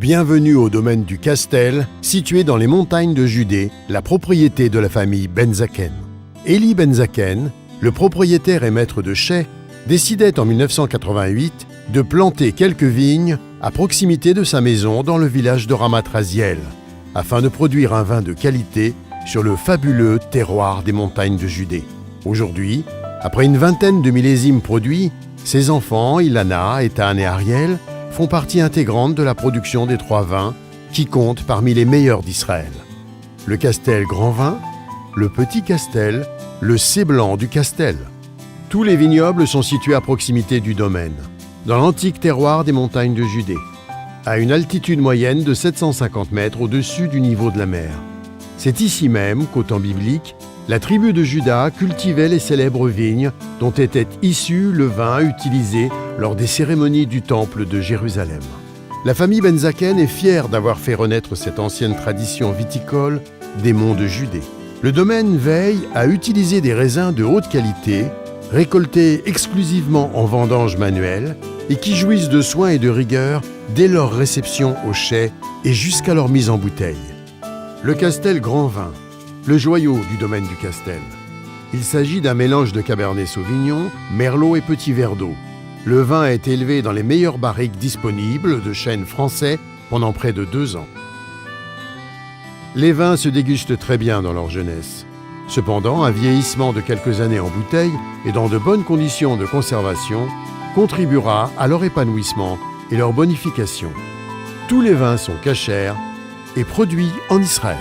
Bienvenue au domaine du Castel, situé dans les montagnes de Judée, la propriété de la famille Benzaken. Élie Benzaken, le propriétaire et maître de chais, décidait en 1988 de planter quelques vignes à proximité de sa maison dans le village de Ramat Raziel, afin de produire un vin de qualité sur le fabuleux terroir des montagnes de Judée. Aujourd'hui, après une vingtaine de millésimes produits, ses enfants, Ilana, Ethan et Ariel, font partie intégrante de la production des 3 vins qui comptent parmi les meilleurs d'Israël. Le Castel Grand Vin, le Petit Castel, le C Blanc du Castel. Tous les vignobles sont situés à proximité du domaine, dans l'antique terroir des montagnes de Judée, à une altitude moyenne de 750 mètres au-dessus du niveau de la mer. C'est ici même qu'au temps biblique, la tribu de Juda cultivait les célèbres vignes dont était issu le vin utilisé lors des cérémonies du temple de Jérusalem. La famille Benzaken est fière d'avoir fait renaître cette ancienne tradition viticole des monts de Judée. Le domaine veille à utiliser des raisins de haute qualité, récoltés exclusivement en vendange manuelle et qui jouissent de soin et de rigueur dès leur réception au chai et jusqu'à leur mise en bouteille. Le Castel Grand Vin, le joyau du domaine du Castel. Il s'agit d'un mélange de Cabernet Sauvignon, Merlot et Petit Verdot. Le vin est élevé dans les meilleures barriques disponibles de chênes français pendant près de 2 ans. Les vins se dégustent très bien dans leur jeunesse. Cependant, un vieillissement de quelques années en bouteille et dans de bonnes conditions de conservation contribuera à leur épanouissement et leur bonification. Tous les vins sont cachers et produits en Israël.